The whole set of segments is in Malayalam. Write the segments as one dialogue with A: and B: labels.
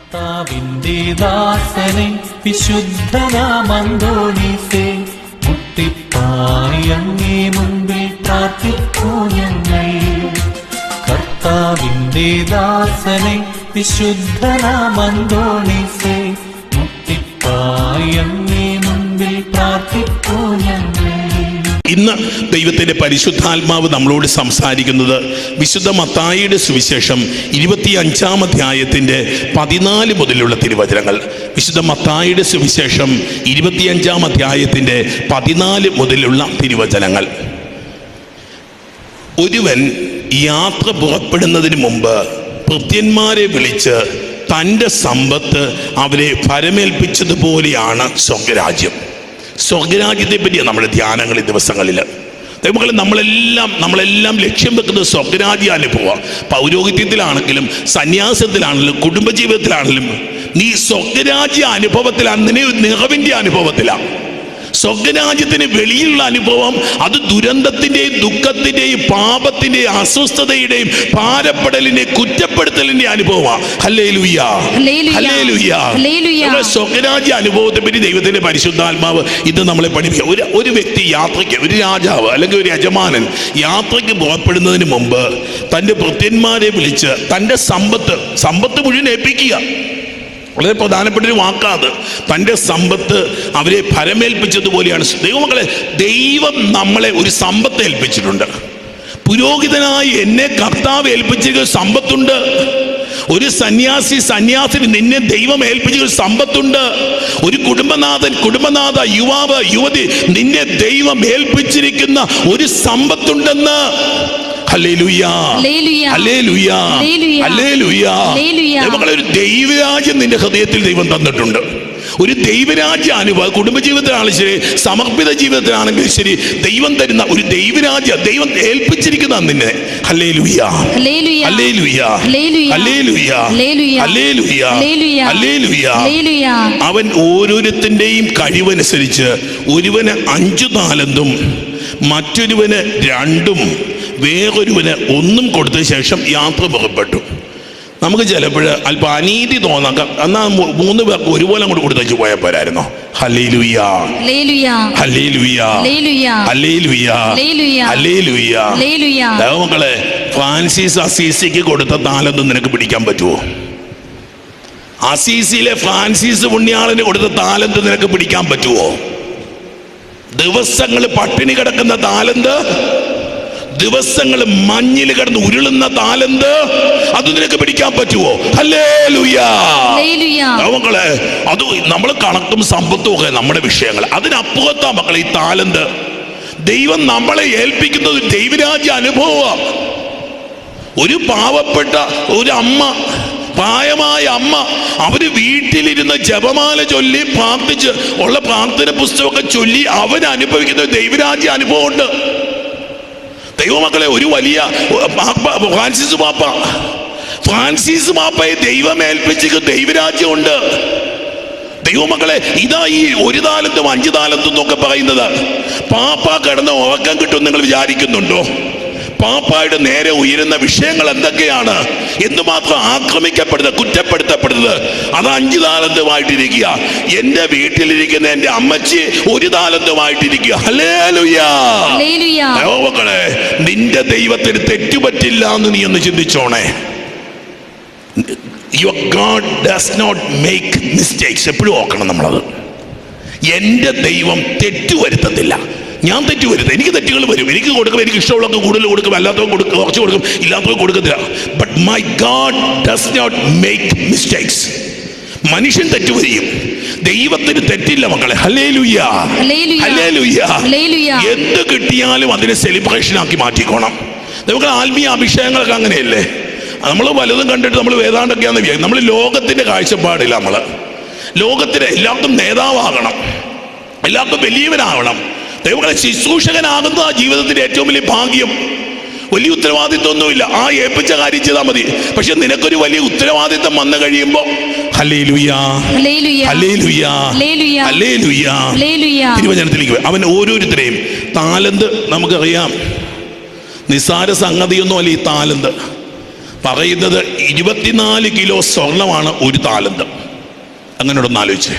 A: കർത്താവിന്റെ ദാസനെ വിശുദ്ധനാമന്തോണീസേ, മുട്ടിപ്പായി അങ്ങേ മുൻപിൽ പ്രാർത്ഥിക്കൂ ഞങ്ങൾ. കർത്താവിന്റെ ദാസനെ വിശുദ്ധനാമന്തോണീസേ, മുട്ടിപ്പായി അങ്ങേ മുൻപിൽ പ്രാർത്ഥിക്കൂ ഞങ്ങൾ.
B: ഇന്ന് ദൈവത്തിന്റെ പരിശുദ്ധാത്മാവ് നമ്മളോട് സംസാരിക്കുന്നത് വിശുദ്ധ മത്തായിയുടെ സുവിശേഷം 25-ാം അധ്യായത്തിന്റെ 14 മുതലുള്ള തിരുവചനങ്ങൾ. വിശുദ്ധ മത്തായിയുടെ സുവിശേഷം 25-ാം അധ്യായത്തിന്റെ 14 മുതലുള്ള തിരുവചനങ്ങൾ. ഒരുവൻ യാത്ര പുറപ്പെടുന്നതിന് മുമ്പ് ഭൃത്യന്മാരെ വിളിച്ച് തൻ്റെ സമ്പത്ത് അവരെ ഫലമേൽപ്പിച്ചതുപോലെയാണ് സ്വർഗരാജ്യം. സ്വർഗരാജ്യത്തെ പറ്റിയാണ് നമ്മുടെ ധ്യാനങ്ങൾ ഈ ദിവസങ്ങളിൽ. ദൈവമക്കളെ, നമ്മളെല്ലാം ലക്ഷ്യം വെക്കുന്നത് സ്വർഗരാജ്യ അനുഭവം. പൗരോഹിത്യത്തിലാണെങ്കിലും സന്യാസത്തിലാണെങ്കിലും കുടുംബജീവിതത്തിലാണെങ്കിലും നീ സ്വർഗരാജ്യ അനുഭവത്തിലാണ്, നിറവിൻ്റെ അനുഭവത്തിലാണ്. സ്വർഗരാജ്യത്തിന് വെളിയിലുള്ള അനുഭവം അത് ദുരന്തത്തിന്റെയും ദുഃഖത്തിന്റെയും പാപത്തിന്റെയും അസ്വസ്ഥതയുടെയും ഭാരപ്പെടലിന്റെയും കുറ്റപ്പെടുത്തലിന്റെ അനുഭവമാണ്. Hallelujah, hallelujah. സ്വർഗരാജ്യ അനുഭവത്തെ പറ്റി ദൈവത്തിന്റെ പരിശുദ്ധാത്മാവ് ഇത് നമ്മളെ പഠിപ്പിക്കുക. ഒരു വ്യക്തി യാത്രയ്ക്ക്, ഒരു രാജാവ് അല്ലെങ്കിൽ ഒരു യജമാനൻ യാത്രയ്ക്ക് പുറപ്പെടുന്നതിന് മുമ്പ് തൻ്റെ ഭൃത്യന്മാരെ വിളിച്ച് തൻ്റെ സമ്പത്ത് മുഴുവൻ ഏൽപ്പിക്കുക. വളരെ പ്രധാനപ്പെട്ട ഒരു വാക്കാത്. തൻ്റെ സമ്പത്ത് അവരെ ഫലമേൽപ്പിച്ചതുപോലെയാണ്. ദൈവമക്കളെ, ദൈവം നമ്മളെ ഒരു സമ്പത്ത് ഏൽപ്പിച്ചിട്ടുണ്ട്. പുരോഹിതനായി എന്നെ കർത്താവ് ഏൽപ്പിച്ചിരിക്കുന്ന സമ്പത്തുണ്ട്. ഒരു സന്യാസിന് നിന്നെ ദൈവം ഏൽപ്പിച്ചിരിക്കുന്ന സമ്പത്തുണ്ട്. ഒരു കുടുംബനാഥ, യുവാവ്, യുവതി, നിന്നെ ദൈവം ഏൽപ്പിച്ചിരിക്കുന്ന ഒരു സമ്പത്തുണ്ടെന്ന്. ഹല്ലേലൂയ, ഹല്ലേലൂയ, ഹല്ലേലൂയ. നമ്മളെ ഒരു ദൈവരാജ്യം നിന്റെ ഹൃദയത്തിൽ ദൈവം തന്നിട്ടുണ്ട്. ഒരു ദൈവരാജ്യ അനുഭവം കുടുംബജീവിതത്തിലാണെങ്കിലും ശരി, സമർപ്പിത ജീവിതത്തിലാണെങ്കിലും ശരി, ദൈവം തരുന്ന ഒരു ദൈവരാജ്യ ദൈവം ഏൽപ്പിച്ചിരിക്കുന്ന നിന്നെ. ഹല്ലേലൂയ, ഹല്ലേലൂയ, ഹല്ലേലൂയ, ഹല്ലേലൂയ, ഹല്ലേലൂയ. അവൻ ഓരോരുത്തന്റെയും കഴിവനുസരിച്ച് ഒരുവന് 5 താലന്തും മറ്റൊരുവന് 2 വേറൊരുവന് 1 കൊടുത്ത ശേഷം യാത്ര പുറപ്പെട്ടു. നമുക്ക് ചിലപ്പോൾ അല്പം അനീതി തോന്നാം. എന്നാ 3 പേർക്ക് ഒരുപോലെ അങ്ങോട്ട് കൊടുത്തേച്ച് പോയാൽ പോരായിരുന്നോ? ഹല്ലേലൂയ, ഹല്ലേലൂയ, ഹല്ലേലൂയ, ഹല്ലേലൂയ. ദൈവമക്കളെ, ഫ്രാൻസിസ് അസീസിക്ക് കൊടുത്ത താലന്ത് നിനക്ക് പിടിക്കാൻ പറ്റുമോ? അസീസിലെ ഫ്രാൻസിസ് പുണ്യാളന് കൊടുത്ത താലന്ത് നിനക്ക് പിടിക്കാൻ പറ്റുമോ? ദിവസങ്ങൾ പട്ടിണി കിടക്കുന്ന താലന്ത്, ദിവസങ്ങൾ മഞ്ഞിൽ കിടന്ന് ഉരുളുന്ന താലന്ത്, അത് നിനക്ക് പിടിക്കാൻ പറ്റുമോ? ഹല്ലേലൂയ. മക്കളെ, അത് നമ്മൾ കണക്കും സമ്പത്തും ഒക്കെ നമ്മുടെ വിഷയങ്ങൾ. അതിനപ്പുറത്താ മക്കളെ ഈ താലന്ത്. ദൈവം നമ്മളെ ഏൽപ്പിക്കുന്നത് ദൈവരാജ്യ അനുഭവം. ഒരു പാവപ്പെട്ട ഒരു അമ്മ, പ്രായമായ അമ്മ, അവര് വീട്ടിലിരുന്ന് ജപമാല ചൊല്ലി പ്രാർത്ഥിച്ച് ഉള്ള പ്രാർത്ഥന പുസ്തകമൊക്കെ ചൊല്ലി അവൻ അനുഭവിക്കുന്ന ദൈവരാജ്യ അനുഭവമുണ്ട്. ദൈവമക്കളെ, ഒരു വലിയ ഫ്രാൻസിസ് പാപ്പയെ ദൈവം ഏൽപ്പിച്ചിരിക്കുന്ന ദൈവരാജ്യമുണ്ട്. ദൈവമക്കളെ, ഇതാ ഈ 1 താലന്തും 5 താലന്തും എന്നൊക്കെ പറയുന്നത്. പാപ്പ കിടന്ന് ഉറക്കം കിട്ടും നിങ്ങൾ വിചാരിക്കുന്നുണ്ടോ? പാപ്പായുടെ നേരെ ഉയരുന്ന വിഷയങ്ങൾ എന്തൊക്കെയാണ്? എന്തുമാത്രം ആക്രമിക്കപ്പെടുന്നത്, കുറ്റപ്പെടുത്തപ്പെടുന്നത്. അത് 5 താലന്തുമായിട്ടിരിക്കുക. എൻ്റെ വീട്ടിലിരിക്കുന്ന എൻ്റെ അമ്മച്ചി 1 താലന്തുമായിട്ടിരിക്കുക. ഹല്ലേലൂയ. മക്കളെ, നിന്റെ ദൈവത്തിന് തെറ്റുപറ്റില്ല എന്ന് നീ ഒന്ന് ചിന്തിച്ചോണേ. Your God does not make mistakes. എപ്പോഴും ഓർക്കണം നമ്മളത്. എൻ്റെ ദൈവം തെറ്റുവരുത്തത്തില്ല. ഞാൻ തെറ്റുവരുത്തും, എനിക്ക് തെറ്റുകൾ വരും. എനിക്ക് കൊടുക്കും, എനിക്ക് ഇഷ്ടമുള്ളവർക്ക് കൂടുതൽ കൊടുക്കും, അല്ലാത്തവർക്ക് കൊടുക്കും, കുറച്ച് കൊടുക്കും, ഇല്ലാത്തവർക്ക് കൊടുക്കത്തില്ല. But my God does not make mistakes. മനുഷ്യൻ തെറ്റുവരിയും, ദൈവത്തിന് തെറ്റില്ല മക്കളെ. Hallelujah, hallelujah. എന്ത് കിട്ടിയാലും അതിനെ സെലിബ്രേഷൻ ആക്കി മാറ്റിക്കോണം. നമുക്ക് ആത്മീയ അഭിഷേകങ്ങളൊക്കെ അങ്ങനെയല്ലേ? നമ്മൾ പലതും കണ്ടിട്ട് നമ്മൾ വേദാണ്ടൊക്കെയാണെന്ന് വിചാരിക്കും. നമ്മൾ ലോകത്തിന്റെ കാഴ്ചപ്പാടില്ല. നമ്മൾ ലോകത്തിന് എല്ലാവർക്കും നേതാവാകണം, എല്ലാവർക്കും വലിയവനാകണം. ദൈവങ്ങളെ, ശുശ്രൂഷകനാകുന്ന ജീവിതത്തിന്റെ ഏറ്റവും വലിയ ഭാഗ്യം. വലിയ ഉത്തരവാദിത്വമൊന്നുമില്ല, ആ ഏൽപ്പിച്ച കാര്യം ചെയ്താൽ മതി. പക്ഷെ നിനക്കൊരു വലിയ ഉത്തരവാദിത്വം വന്നു കഴിയുമ്പോ ഹല്ലേലൂയ, ഹല്ലേലൂയ, ഹല്ലേലൂയ. തിരുവചനത്തിലേക്ക് അവൻ ഓരോരുത്തരെയും താലന്ത്, നമുക്കറിയാം നിസ്സാര സംഗതിയൊന്നും അല്ല ഈ താലന്ത്. പറയുന്നത് 24 കിലോ സ്വർണമാണ് ഒരു താലന്ത്. അങ്ങനെ ഒന്ന് ആലോചിച്ചേ.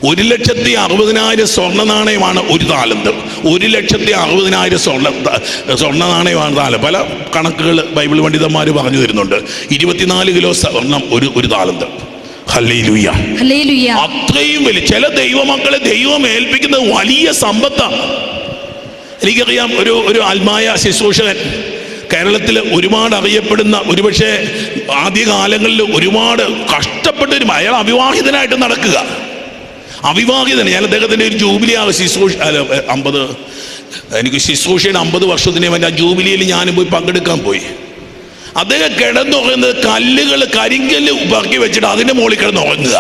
B: 1,60,000 സ്വർണ്ണ നാണയമാണ് ഒരു താലന്ത്. 1,60,000 സ്വർണ്ണ നാണയമാണ് താലം. പല കണക്കുകൾ ബൈബിൾ പണ്ഡിതന്മാർ പറഞ്ഞു തരുന്നുണ്ട്. 24 കിലോ സ്വർണം ഒരു താലന്ത്. Hallelujah,
C: hallelujah.
B: അത്രയും വലിയ ചില ദൈവമക്കളെ ദൈവം ഏൽപ്പിക്കുന്നത് വലിയ സമ്പത്താണ്. എനിക്കറിയാം ഒരു ആത്മായ ശുശ്രൂഷകൻ കേരളത്തിൽ ഒരുപാട് അറിയപ്പെടുന്ന, ഒരുപക്ഷെ ആദ്യകാലങ്ങളിൽ ഒരുപാട് കഷ്ടപ്പെട്ടൊരു, അയാൾ അവിവാഹിതനായിട്ട് നടക്കുക. അവിവാഹിതന്. ഞാൻ അദ്ദേഹത്തിൻ്റെ ഒരു ജൂബിലി എനിക്ക് ശുശ്രൂഷയുടെ 50 വർഷത്തിന് വേണ്ടി ആ ജൂബിലിയിൽ ഞാനും പോയി പങ്കെടുക്കാൻ പോയി. അദ്ദേഹം കിടന്നുറങ്ങുന്നത് കരിങ്കല്ല് പറക്കി വെച്ചിട്ട് അതിന്റെ മുകളിൽ കിടന്നുറങ്ങുക.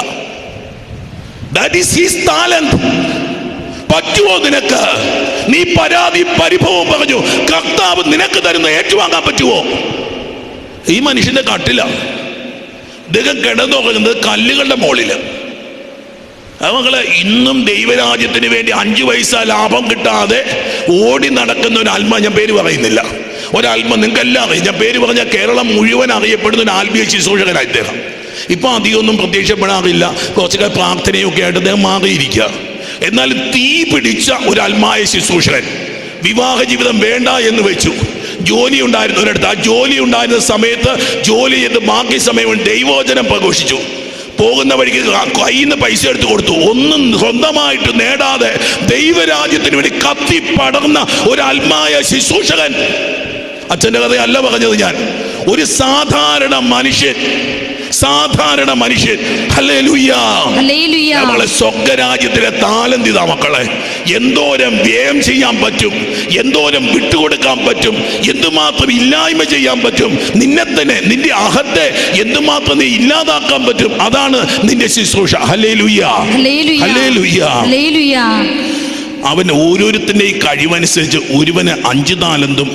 B: That is his talent. പറ്റുമോ നിനക്ക്? നീ പരിഭവം പറഞ്ഞു കർത്താവ് നിനക്ക് തരുന്ന ഏറ്റുവാങ്ങാൻ പറ്റുമോ? ഈ മനുഷ്യന്റെ കട്ടില അദ്ദേഹം കിടന്നുറങ്ങുന്നത് കല്ലുകളുടെ മുകളില്. മക്കളെ, ഇന്നും ദൈവരാജ്യത്തിന് വേണ്ടി 5 പൈസ ലാഭം കിട്ടാതെ ഓടി നടക്കുന്ന ഒരു ആത്മ, ഞാൻ പേര് പറയുന്നില്ല, ഒരാത്മ നിങ്ങൾക്കെല്ലാം അറിയാം. ഞാൻ പേര് പറഞ്ഞാൽ കേരളം മുഴുവൻ അറിയപ്പെടുന്ന ഒരു ആത്മീയ ശുശ്രൂഷകനായി അദ്ദേഹം. ഇപ്പൊ അധികമൊന്നും പ്രത്യക്ഷപ്പെടാറില്ല. കുറച്ചൊക്കെ പ്രാർത്ഥനയൊക്കെ ആയിട്ട് അദ്ദേഹം മാറിയിരിക്കുക. എന്നാൽ തീ പിടിച്ച ഒരു ആത്മായ ശുശ്രൂഷകൻ. വിവാഹ ജീവിതം വേണ്ട എന്ന് വെച്ചു. ജോലി ഉണ്ടായിരുന്നു ഒരിടത്ത്. ആ ജോലി ഉണ്ടായിരുന്ന സമയത്ത് ജോലി ചെയ്ത് ബാക്കി സമയം ദൈവവചനം പ്രഘോഷിച്ചു. പോകുന്ന വഴിക്ക് കയ്യിൽ നിന്ന് പൈസ എടുത്തു കൊടുത്തു. ഒന്നും സ്വന്തമായിട്ട് നേടാതെ ദൈവരാജ്യത്തിന് വേണ്ടി കത്തി പടർന്ന ഒരു ആത്മായ ശുശ്രൂഷകൻ. അച്ഛൻ്റെ കഥയല്ല പറഞ്ഞത് ഞാൻ. ഒരു സാധാരണ മനുഷ്യൻ. Hallelujah,
C: hallelujah.
B: നമ്മളെ സ്വർഗ്ഗരാജ്യത്തിലെ താലന്തിതാ മക്കളെ. എന്തോരം വ്യയം ചെയ്യാൻ പറ്റും, എന്തോരം വിട്ടുകൊടുക്കാൻ പറ്റും, എന്തുമാത്രം ഇല്ലായ്മ ചെയ്യാൻ പറ്റും, നിന്നെ തന്നെ, നിന്റെ അഹത്തെ എന്തുമാത്രം നീ ഇല്ലാതാക്കാൻ പറ്റും. അതാണ് നിന്റെ ശുശ്രൂഷ. ഹല്ലേലൂയ, ഹല്ലേലൂയ,
C: ഹല്ലേലൂയ.
B: അവൻ ഓരോരുത്തരുടെയും കഴിവനുസരിച്ച് ഒരുവന് 5 താലന്തും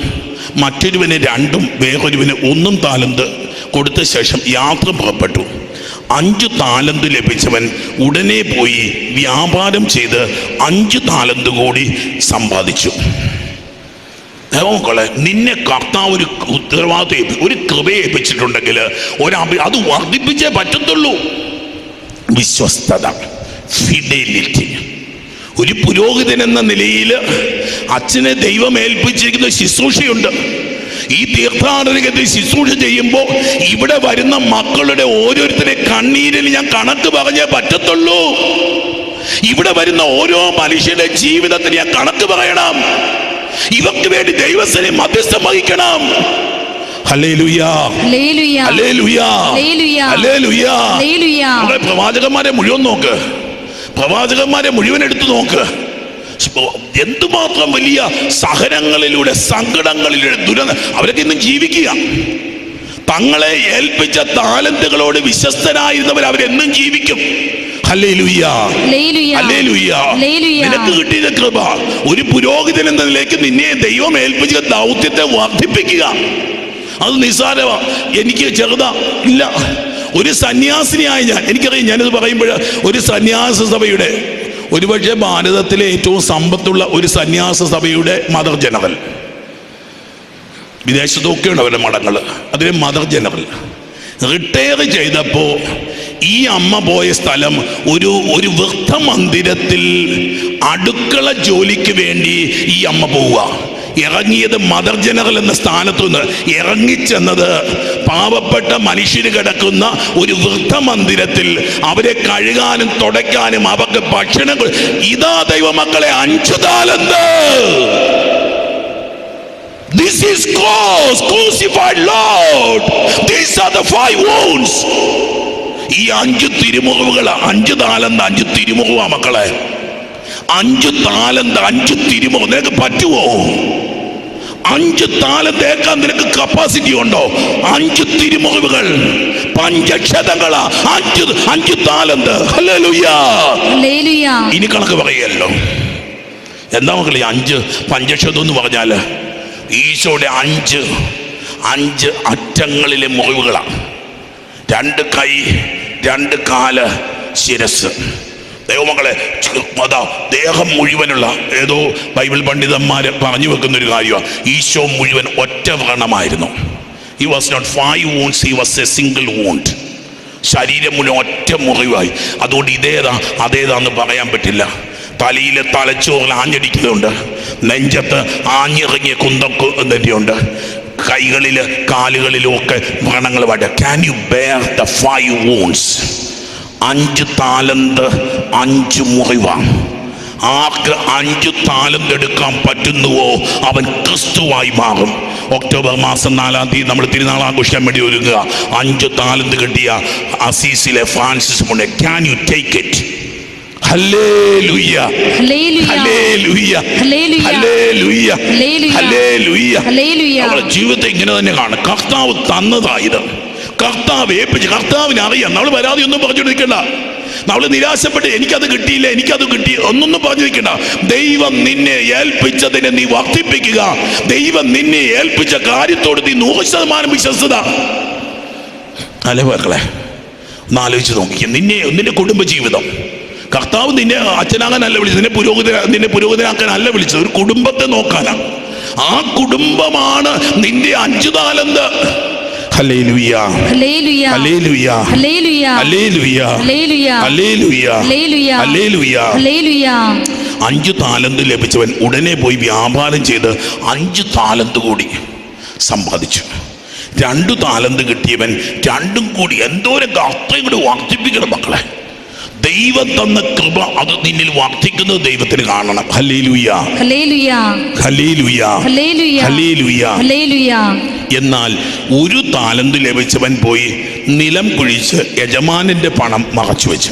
B: മറ്റൊരുവന് 2ഉം വേറൊരുവന് 1 താലന്ത് കൊടുത്ത ശേഷം യാത്ര പുറപ്പെട്ടു. 5 താലന്ത് ലഭിച്ചവൻ ഉടനെ പോയി വ്യാപാരം ചെയ്ത് 5 താലന്ത് കൂടി സമ്പാദിച്ചു. മക്കളെ, നിന്നെ കർത്താവ് ഒരു ഉത്തരവാദിത്വം, ഒരു കൃപയെ ഏൽപ്പിച്ചിട്ടുണ്ടെങ്കിൽ അത് വർദ്ധിപ്പിച്ചേ പറ്റത്തുള്ളൂ. വിശ്വസ്തത, ഫിഡലിറ്റി. ഒരു പുരോഹിതൻ എന്ന നിലയിൽ അച്ഛനെ ദൈവം ഏൽപ്പിച്ചിരിക്കുന്ന ശുശ്രൂഷയുണ്ട്. ഈ തീർത്ഥാടനത്തിൽ ശുശ്രൂഷ ചെയ്യുമ്പോൾ ഇവിടെ വരുന്ന മക്കളുടെ ഓരോരുത്തരെ കണ്ണീരിൽ ഞാൻ കണക്ക് പറഞ്ഞേ പറ്റത്തുള്ളൂ. ഇവിടെ വരുന്ന ഓരോ മനുഷ്യന്റെ ജീവിതത്തിൽ ഞാൻ കണക്ക് പറയണം. ഇവർക്ക് വേണ്ടി ദൈവസേന മധ്യസ്ഥം വഹിക്കണം. ഹല്ലേലൂയ, ഹല്ലേലൂയ, ഹല്ലേലൂയ, ഹല്ലേലൂയ. പ്രവാചകന്മാരെ മുഴുവൻ നോക്ക്. പ്രവാചകന്മാരെ മുഴുവൻ എടുത്തു നോക്ക്. എന്തുമാത്രം വലിയ സഹനങ്ങളിലൂടെ, സങ്കടങ്ങളിലൂടെ, അവരൊക്കെ ഇന്നും ജീവിക്കുക. തങ്ങളെ ഏൽപ്പിച്ച താലന്തുകളോട് വിശ്വസ്തനായിരുന്നവർ അവരെന്നും ജീവിക്കും. Hallelujah, hallelujah. നിനക്ക് കിട്ടിയ കൃപ, ഒരു പുരോഹിതൻ എന്ന നിലയ്ക്ക് നിന്നെ ദൈവം ഏൽപ്പിച്ച ദൗത്യത്തെ വർദ്ധിപ്പിക്കുക. അത് നിസ്സാരമാ, എനിക്ക് ചെറുതാ ഇല്ല. ഒരു സന്യാസിനിയായ എനിക്കറിയാം. ഞാനിത് പറയുമ്പോൾ ഒരു സന്യാസ സഭയുടെ, ഒരുപക്ഷെ ഭാരതത്തിലെ ഏറ്റവും സമ്പത്തുള്ള ഒരു സന്യാസ സഭയുടെ മദർ ജനറൽ, വിദേശത്തൊക്കെയുണ്ട് അവരുടെ മഠങ്ങൾ, അതിലെ മദർ ജനറൽ റിട്ടയർ ചെയ്തപ്പോൾ ഈ അമ്മ പോയ സ്ഥലം ഒരു വൃദ്ധമന്ദിരത്തിൽ അടുക്കള ജോലിക്ക് വേണ്ടി ഈ അമ്മ പോവുക. ഇറങ്ങിയത് മദർ ജനറൽ എന്ന സ്ഥാനത്തു നിന്ന് ഇറങ്ങിച്ചെന്നത് പാവപ്പെട്ട മനുഷ്യർ കിടക്കുന്ന ഒരു വൃദ്ധമന്ദിരത്തിൽ അവരെ കഴുകാനും തുടയ്ക്കാനും അവർക്ക് ഭക്ഷണം. ഇതാ ദൈവമക്കളെ 5 താലന്ത്. This is cross, crucified Lord. These are the 5 wounds. ഈ 5 തിരുമുറിവുകൾ, 5 താലന്ത്, 5 തിരുമുറിവാ മക്കളെ. 5 താലന്ത്, 5 തിരുമുറിവ്. നിനക്ക് പറ്റുമോ? 5 താലന്ത് ഏൽക്കാൻ നിനക്ക് കപ്പാസിറ്റി ഉണ്ടോ? 5 തിരുമുറിവുകൾ, പഞ്ചക്ഷതങ്ങളാ, 5 താലന്ത്. Hallelujah,
C: hallelujah.
B: ഇനി കണക്ക് പറയല്ലോ. എന്താ മക്കളെ 5 പഞ്ചക്ഷതം എന്ന് പറഞ്ഞാല്? ഈശോയുടെ 5 അറ്റങ്ങളിലെ മുറിവുകളാണ്. 2 കൈ, 2 കാല്, ശിരസ്. ദൈവമക്കളെ, അതാ ദേഹം മുഴുവനുള്ള, ഏതോ ബൈബിൾ പണ്ഡിതന്മാർ പറഞ്ഞു വെക്കുന്ന ഒരു കാര്യമാണ്, ഈശോ മുഴുവൻ ഒറ്റ വ്രണമായിരുന്നു. He was not 5 wounds, he was a single wound. ശരീരം മുഴുവൻ ഒറ്റ മുറിവായി. അതുകൊണ്ട് ഇതേതാ അതേതാന്ന് പറയാൻ പറ്റില്ല. തലയിലെ തലച്ചോറിൽ ആഞ്ഞടിക്കുന്നുണ്ട്, നെഞ്ചത്ത് ആഞ്ഞിറങ്ങിയ കുന്തക്കുണ്ട്, കൈകളില് കാലുകളിലും ഒക്കെ വ്രണങ്ങൾ പാടുക. Can you bear the 5 wounds? 5 താലന്ത് 5 മുറിവാണ്. ആർക്ക് 5 താലന്ത് എടുക്കാൻ പറ്റുന്നുവോ അവൻ ക്രിസ്തുവായി മാറും. ഒക്ടോബർ മാസം 4-ാം തീയതി നമ്മൾ തിരുനാൾ ആഘോഷിക്കാൻ വേണ്ടി ഒരുങ്ങുക. 5 താലന്ത് കിട്ടിയ അസീസിലെ ഫ്രാൻസിസ് മുന്നേ. Can you take it? Hallelujah, ഹല്ലേലൂയ, ഹല്ലേലൂയ, ഹല്ലേലൂയ. നമ്മുടെ ജീവിതത്തെ ഇങ്ങനെ തന്നെ കാണും. കർത്താവ് തന്നതായത്, കർത്താവ് ഏൽപ്പിച്ച്, കർത്താവിന് അറിയാം. നമ്മൾ പരാതി ഒന്നും പറഞ്ഞുകൊണ്ടിരിക്കണ്ട. നമ്മൾ നിരാശപ്പെട്ട് എനിക്കത് കിട്ടിയില്ല, എനിക്കത് കിട്ടി ഒന്നൊന്നും പറഞ്ഞു നിൽക്കണ്ട. ദൈവം നിന്നെ ഏൽപ്പിച്ചതിനെ നീ വർദ്ധിപ്പിക്കുക. ദൈവം നിന്നെ ഏൽപ്പിച്ച കാര്യത്തോട് നീ 100% വിശ്വസ്തത. അല്ലേ മക്കളെ, ഒന്ന് ആലോചിച്ച് നോക്കിക്കുക. നിന്റെ കുടുംബജീവിതം കർത്താവ് നിന്നെ അച്ഛനാകാനല്ല വിളിച്ചത്, നിന്നെ പുരോഹിതനാക്കാനല്ല വിളിച്ചത്, ഒരു കുടുംബത്തെ നോക്കാനാണ്. ആ കുടുംബമാണ് നിന്റെ 5 താലന്ത്. ഹല്ലേലൂയ, ഹല്ലേലൂയ, ഹല്ലേലൂയ, ഹല്ലേലൂയ, ഹല്ലേലൂയ, ഹല്ലേലൂയ. 5 താലന്ത് ലഭിച്ചവൻ ഉടനെ പോയി വ്യാപാരം ചെയ്ത് 5 താലന്ത് കൂടി സമ്പാദിച്ചു. 2 താലന്ത് കിട്ടിയവൻ 2 കൂടി എന്തോരം അത്രയും കൂടി വർദ്ധിപ്പിക്കണം മക്കളെ. ദൈവം തന്ന കൃപ അത് നിന്നിൽ വർദ്ധിക്കുന്നത് ദൈവത്തിന് കാണണം. ഹല്ലേലൂയ, ഹല്ലേലൂയ, ഹല്ലേലൂയ, ഹല്ലേലൂയ, ഹല്ലേലൂയ. എന്നാൽ 1 താലന്ത് ലഭിച്ചവൻ പോയി നിലം കുഴിച്ച് യജമാനന്റെ പണം മറച്ചു വെച്ചു.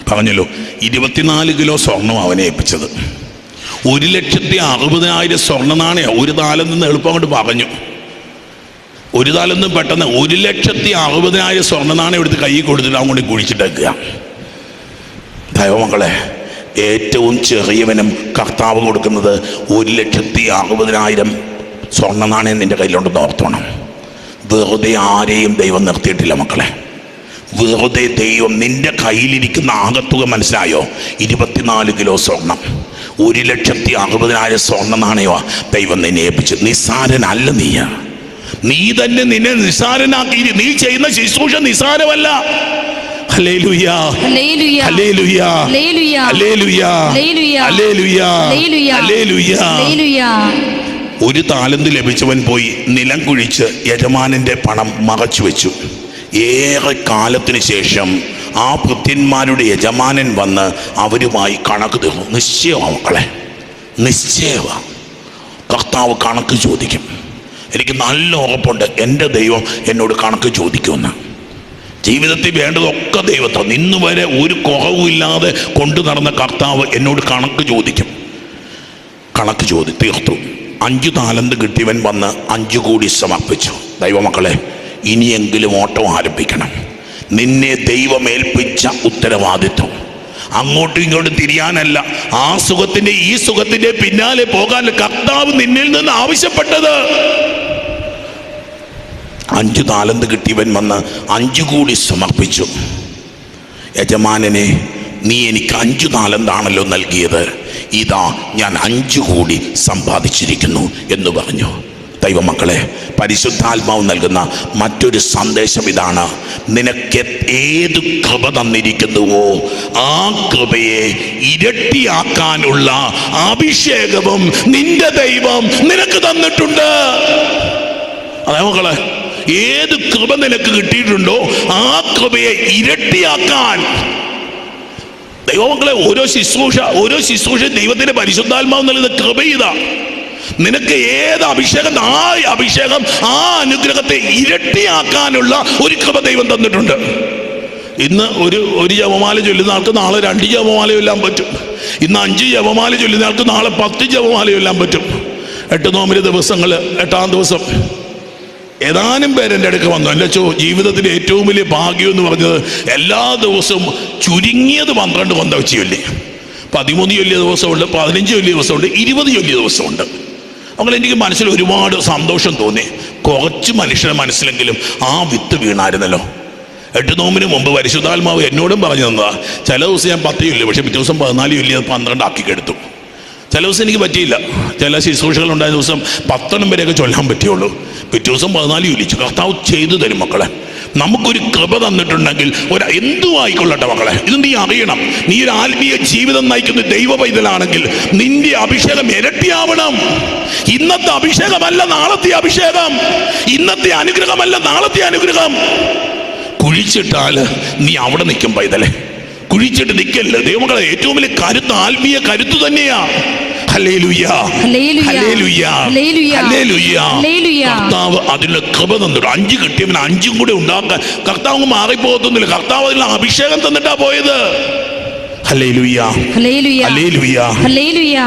B: പറഞ്ഞല്ലോ, 24 കിലോ സ്വർണം അവനെ ഏൽപ്പിച്ചത്. 1,60,000 സ്വർണ്ണ നാണയം. 1 താലന്ത് എളുപ്പം കൊണ്ട് പറഞ്ഞു. 1 താലന്ത് പെട്ടെന്ന് 1,60,000 സ്വർണ്ണ നാണയം എടുത്ത് കൈ കൊടുത്തിട്ട് അങ്ങോട്ട് കുഴിച്ചിട്ടേക്കുക. ദൈവമക്കളെ, ഏറ്റവും ചെറിയവനും കർത്താവ് കൊടുക്കുന്നത് 1,60,000 സ്വർണ്ണ നാണയം നിന്റെ കയ്യിലുണ്ടെന്ന് ഓർത്തോണം. വെറുതെ ആരെയും ദൈവം നിർത്തിയിട്ടില്ല മക്കളെ. വെറുതെ ദൈവം നിന്റെ കയ്യിലിരിക്കുന്ന ആകത്തുക മനസ്സിലായോ? 24 കിലോ സ്വർണം, 1,60,000 സ്വർണ്ണ നാണയമാ ദൈവം നിന്നെ ഏൽപ്പിച്ചു. നിസ്സാരനല്ല നീ തന്നെ നിന്നെ നിസ്സാരനാക്കി. നീ ചെയ്യുന്ന ശുശ്രൂഷ നിസ്സാരമല്ല. ഹല്ലേലൂയ, ഹല്ലേലൂയ, ഹല്ലേലൂയ, ഹല്ലേലൂയ, ഹല്ലേലൂയ, ഹല്ലേലൂയ. 1 താലന്ത് ലഭിച്ചവൻ പോയി നിലം കുഴിച്ച് യജമാനന്റെ പണം മറച്ചു വെച്ചു. ഏറെ കാലത്തിന് ശേഷം ആ ഭൃത്യന്മാരുടെ യജമാനൻ വന്ന് അവരുമായി കണക്ക് തീർന്നു. നിശ്ചയമാണ് മക്കളെ, നിശ്ചയമാണ്. കർത്താവ് കണക്ക് ചോദിക്കും. എനിക്ക് നല്ല ഉറപ്പുണ്ട്, എൻ്റെ ദൈവം എന്നോട് കണക്ക് ചോദിക്കുമെന്ന്. ജീവിതത്തിൽ വേണ്ടതൊക്കെ ദൈവത്തെ ഇന്ന് വരെ ഒരു കുറവുമില്ലാതെ കൊണ്ടു നടന്ന കർത്താവ് എന്നോട് കണക്ക് ചോദിക്കും. കണക്ക് തീർത്തു. 5 താലന്ത് കിട്ടിയവൻ വന്ന് 5 കൂടി സമർപ്പിച്ചു. ദൈവമക്കളെ, ഇനിയെങ്കിലും ഓട്ടം ആരംഭിക്കണം. നിന്നെ ദൈവം ഏൽപ്പിച്ച ഉത്തരവാദിത്വം അങ്ങോട്ടും ഇങ്ങോട്ടും തിരിയാനല്ല, ആ സുഖത്തിന്റെ ഈ സുഖത്തിന്റെ പിന്നാലെ പോകാൻ കർത്താവ് നിന്നിൽ നിന്ന് ആവശ്യപ്പെട്ടത്. 5 താലന്ത് കിട്ടിയവൻ വന്ന് 5 കൂടി സമർപ്പിച്ചു. യജമാനനെ, നീ എനിക്ക് 5 താലന്താണല്ലോ നൽകിയത്, ഇതാ ഞാൻ 5 കൂടി സമ്പാദിച്ചിരിക്കുന്നു എന്ന് പറഞ്ഞു. ദൈവമക്കളെ, പരിശുദ്ധാത്മാവ് നൽകുന്ന മറ്റൊരു സന്ദേശം ഇതാണ്. നിനക്ക് ഏത് കൃപ തന്നിരിക്കുന്നുവോ ആ കൃപയെ ഇരട്ടിയാക്കാനുള്ള അഭിഷേകവും നിന്റെ ദൈവം നിനക്ക് തന്നിട്ടുണ്ട്. അതെ മക്കളെ, ഏത് കൃപ നിനക്ക് കിട്ടിയിട്ടുണ്ടോ ആ കൃപയെ ഇരട്ടിയാക്കാൻ ദൈവമക്കളെ, ഓരോ ശുശ്രൂഷ ദൈവത്തിന്റെ പരിശുദ്ധാത്മാവ് നൽകുന്ന കൃപ ഇതാ. നിനക്ക് ഏത് അഭിഷേകം, ആ അഭിഷേകം, ആ അനുഗ്രഹത്തെ ഇരട്ടിയാക്കാനുള്ള ഒരു കൃപ ദൈവം തന്നിട്ടുണ്ട്. ഇന്ന് ഒരു ജപമാല ചൊല്ലുന്ന ആൾക്ക് നാളെ 2 ജപമാല ചൊല്ലാൻ പറ്റും. ഇന്ന് 5 ജപമാല ചൊല്ലുന്ന ആൾക്ക് നാളെ 10 ജപമാല ചൊല്ലാൻ പറ്റും. 8 നോമ്പിന്റെ ദിവസങ്ങൾ, 8ാം ദിവസം ഏതാനും പേരെൻ്റെ അടുക്ക് വന്നു. എൻ്റെ ജീവിതത്തിലെ ഏറ്റവും വലിയ ഭാഗ്യം എന്ന് പറഞ്ഞത് എല്ലാ ദിവസവും ചുരുങ്ങിയത് 12 കൊന്തം ചൊല്ലി. 13 ചൊല്ലിയ ദിവസമുണ്ട്, 15 ചൊല്ലിയ ദിവസമുണ്ട്, 20 ചൊല്ലിയ ദിവസമുണ്ട്. അങ്ങനെ എനിക്ക് മനസ്സിൽ ഒരുപാട് സന്തോഷം തോന്നി. കുറച്ച് മനുഷ്യരുടെ മനസ്സിലെങ്കിലും ആ വിത്ത് വീണായിരുന്നല്ലോ. 8 നോമ്പിന് മുമ്പ് പരിശുദ്ധാത്മാവ് എന്നോടും പറഞ്ഞു തന്നതാ. ചില ദിവസം ഞാൻ 10 ചൊല്ലി, പക്ഷെ പിറ്റേ ദിവസം 14 ചൊല്ലി 12 ആക്കി എടുത്തു. ചില ദിവസം എനിക്ക് പറ്റിയില്ല. ചില ശുശ്രൂഷകൾ ഉണ്ടായ ദിവസം 10 വരെയൊക്കെ ചൊല്ലാൻ പറ്റുള്ളൂ. പിറ്റേ ദിവസം 14 ചൊല്ലിച്ചു. കർത്താവ് ചെയ്തു തരും മക്കളെ. നമുക്കൊരു കൃപ തന്നിട്ടുണ്ടെങ്കിൽ എന്തും ആയിക്കൊള്ളട്ടെ മക്കളെ. ഇത് നീ അറിയണം. നീ ഒരു ആത്മീയ ജീവിതം നയിക്കുന്ന ദൈവ പൈതലാണെങ്കിൽ നിന്റെ അഭിഷേകം ഇരട്ടിയാവണം. ഇന്നത്തെ അഭിഷേകമല്ല നാളത്തെ അഭിഷേകം. ഇന്നത്തെ അനുഗ്രഹമല്ല നാളത്തെ അനുഗ്രഹം. കുഴിച്ചിട്ടാൽ നീ അവിടെ നിൽക്കും പൈതലെ. കുഴിച്ചിട്ട് നിൽക്കല്ല. ദൈവമക്കളെ, ഏറ്റവും വലിയ കരുത്ത് ആത്മീയ കരുത്ത് തന്നെയാ. ഹല്ലേലൂയാ, ഹല്ലേലൂയാ, ഹല്ലേലൂയാ. കർത്താവ് അതിനുള്ള കൃപ തന്നിട്ട് 5 കിട്ടിയവന് 5 കൂടെ ഉണ്ടാക്കാൻ കർത്താവ് മാറിപ്പോകത്തൊന്നുമില്ല. കർത്താവ് അതിനുള്ള അഭിഷേകം തന്നിട്ടാ പോയത്. ഹല്ലേലൂയാ, ഹല്ലേലൂയാ, ഹല്ലേലൂയാ,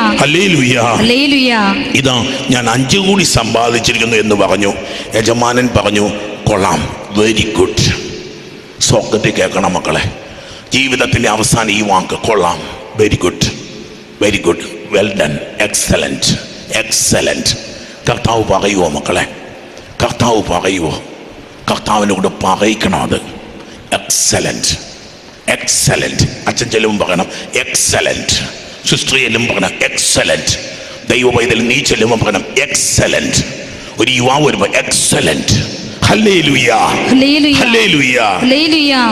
B: ഹല്ലേലൂയാ. ഇതാ ഞാൻ 5 കൂടി സമ്പാദിച്ചിരിക്കുന്നു എന്ന് പറഞ്ഞു. യജമാനൻ പറഞ്ഞു, കൊള്ളാം, വെരി ഗുഡ്. സ്വർഗ്ഗത്തിൽ കേൾക്കണം മക്കളെ. ജീവിതത്തിന്റെ അവസാനം ഈ വാക്ക്, കൊള്ളാം, very good, very good, well done, excellent, excellent. കർത്താവ് പറയുവോ മക്കളെ? കർത്താവ് പറയുവോ? കർത്താവിനോട് പറയിക്കണം അത്. Excellent, excellent. അച്ഛൻ ചെല്ലുമ്പോൾ പറയണം എക്സലന്റ്. സിസ്റ്റർ ചെല്ലുമ്പോൾ പറയണം എക്സലന്റ്. ദൈവ പൈതൽ നീ ചെല്ലുമ്പോൾ പറയണം എക്സലന്റ്. ഒരു യുവാവ് വരുമ്പോൾ എക്സലന്റ്. ഹല്ലേലൂയാ, ഹല്ലേലൂയാ, ഹല്ലേലൂയാ.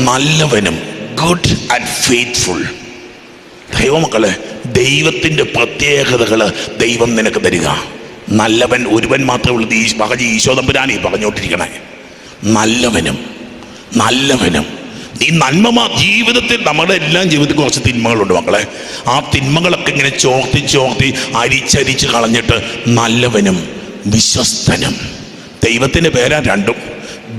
B: നല്ലവനും ഗുഡ് ആൻഡ് ഫെയ്ത്ത്ഫുൾ. ദൈവമക്കളെ, ദൈവത്തിന്റെ പ്രത്യേകതകള് ദൈവം നിനക്ക് തരിക. നല്ലവൻ ഒരുവൻ മാത്രമേ ഉള്ളൂ. ഈശോ തമ്പുരാനീ പറഞ്ഞോണ്ടിരിക്കണേ. നല്ലവനും, നല്ലവനും. ഈ നന്മ ജീവിതത്തിൽ, നമ്മുടെ എല്ലാം ജീവിതത്തിൽ കുറച്ച് തിന്മകളുണ്ട് മക്കളെ. ആ തിന്മകളൊക്കെ ഇങ്ങനെ ചോർത്തി ചോർത്തി അരിച്ചരിച്ച് കളഞ്ഞിട്ട് നല്ലവനും വിശ്വസ്തനും. ദൈവത്തിന്റെ പേരാ രണ്ടും,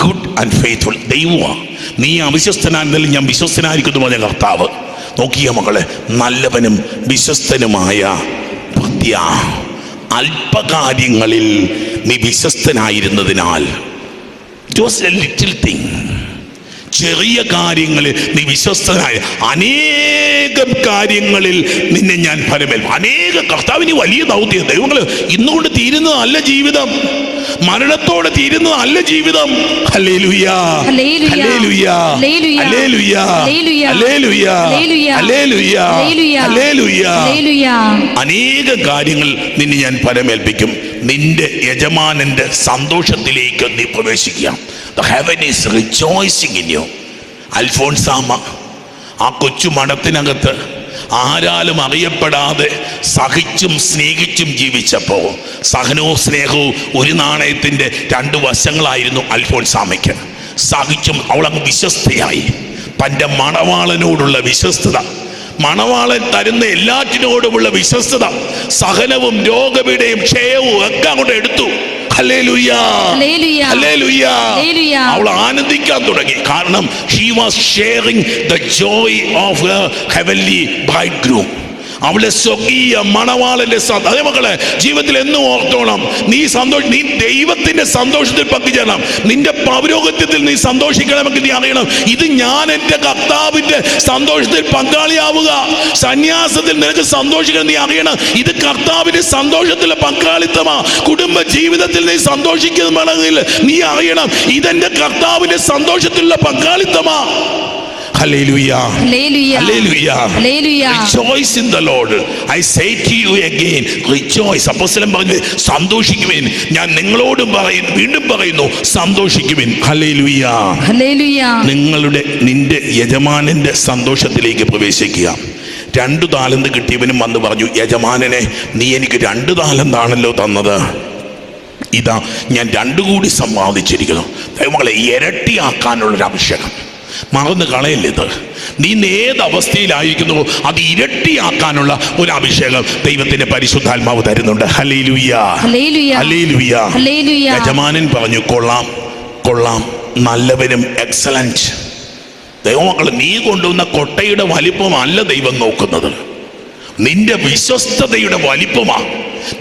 B: ഗുഡ് ആൻഡ് ഫെയ്ത്ത്ഫുൾ. ദൈവമാണ്. നീ അവിശ്വസ്തനായിരുന്നാലും ഞാൻ വിശ്വസ്തനായിരിക്കുന്നു പറഞ്ഞ കർത്താവ്. നോക്കിയ മക്കളെ, നല്ലവനും വിശ്വസ്തനുമായ ഭൃത്യ, അല്പകാര്യങ്ങളിൽ നീ വിശ്വസ്തനായിരുന്നതിനാൽ, it was a little thing. ചെറിയ കാര്യങ്ങളിൽ നീ വിശ്വസ്തനായ അനേകം കാര്യങ്ങളിൽ നിന്നെ ഞാൻ ഫലമേൽക്കും. കർത്താവിന് വലിയ ദൗത്യം. ദൈവങ്ങൾ ഇന്നുകൊണ്ട് തീരുന്നതല്ല ജീവിതം, മരണത്തോടെ തീരുന്നതല്ല ജീവിതം. ഹല്ലേലൂയാ, ഹല്ലേലൂയാ, ഹല്ലേലൂയാ, ഹല്ലേലൂയാ, ഹല്ലേലൂയാ, ഹല്ലേലൂയാ. അനേകം കാര്യങ്ങൾ നിന്നെ ഞാൻ ഫലമേൽപ്പിക്കും. നിന്റെ യജമാനന്റെ സന്തോഷത്തിലേക്ക് നീ പ്രവേശിക്കുക. The heaven is rejoicing in you. Alphonsamma ആ കൊച്ചു മഠത്തിനകത്ത് ആരാലും അറിയപ്പെടാതെ സഹിച്ചും സ്നേഹിച്ചും ജീവിച്ചപ്പോൾ, സഹനവും സ്നേഹവും ഒരു നാണയത്തിന്റെ 2 വശങ്ങളായിരുന്നു അൽഫോൻസാമയ്ക്ക്. സഹിച്ചും അവളങ്ങ് വിശ്വസ്തയായി. തൻ്റെ മണവാളനോടുള്ള വിശ്വസ്തത, മണവാളൻ തരുന്ന എല്ലാറ്റിനോടുമുള്ള വിശ്വസ്തത, സഹനവും രോഗപീഠയും ക്ഷയവും ഒക്കെ അങ്ങോട്ട് എടുത്തു. ഹല്ലേലൂയാ, ഹല്ലേലൂയാ. അവൾ ആനന്ദിക്കാൻ തുടങ്ങി. കാരണം she was sharing the joy of her heavenly bridegroom. അവളെ സ്വർഗീയ മണവാളന്റെ അതേ മക്കളെ, ജീവിതത്തിൽ എന്നും ഓർത്തോണം, നീ ദൈവത്തിന്റെ സന്തോഷത്തിൽ പങ്കുചേരണം. നിന്റെ പൗരോഹിത്യത്തിൽ നീ സന്തോഷിക്കണമെങ്കിൽ നീ അറിയണം, ഇത് ഞാൻ എൻ്റെ കർത്താവിന്റെ സന്തോഷത്തിൽ പങ്കാളിയാവുക. സന്യാസത്തിൽ നിനക്ക് സന്തോഷിക്കണം, നീ അറിയണം, ഇത് കർത്താവിന്റെ സന്തോഷത്തിലെ പങ്കാളിത്തമാ. കുടുംബ ജീവിതത്തിൽ നീ സന്തോഷിക്കണമെങ്കിൽ നീ അറിയണം, ഇതെന്റെ കർത്താവിന്റെ സന്തോഷത്തിലുള്ള പങ്കാളിത്തമാ. Hallelujah. Hallelujah. Hallelujah. Hallelujah. Rejoice in the Lord. I say to you again, rejoice. അപ്പോസ്തലൻ പറഞ്ഞു, സന്തോഷിക്കുവിൻ. ഞാൻ നിങ്ങളോടും വീണ്ടും പറയുന്നു, സന്തോഷിക്കുവിൻ. Hallelujah, hallelujah. നിന്റെ യജമാനന്റെ സന്തോഷത്തിലേക്ക് പ്രവേശിക്കുക. 2 താലന്ത് കിട്ടിയവനും വന്ന് പറഞ്ഞു, യജമാനനെ, നീ എനിക്ക് 2 താലന്താണല്ലോ തന്നത്, ഇതാ ഞാൻ 2 കൂടി സമ്പാദിച്ചിരിക്കുന്നു. ദൈവമക്കളെ, ഇരട്ടിയാക്കാനുള്ളൊരു അഭിഷേകം മറന്ന് കളയല്ലിത്. നീ ഏത് അവസ്ഥയിലായിരിക്കുന്നു അത് ഇരട്ടിയാക്കാനുള്ള ഒരു അഭിഷേകം ദൈവത്തിന്റെ പരിശുദ്ധാത്മാവ് തരുന്നുണ്ട്. ഹല്ലേലൂയാ, ഹല്ലേലൂയാ, ഹല്ലേലൂയാ. യജമാനൻ പറഞ്ഞു, കൊള്ളാം, കൊള്ളാം, നല്ലവനും എക്സലന്റ്. ദൈവമക്കൾ, നീ കൊണ്ടുവന്ന കൊട്ടയുടെ വലിപ്പമല്ല ദൈവം നോക്കുന്നത്, നിന്റെ വിശ്വസ്തതയുടെ വലിപ്പമാ,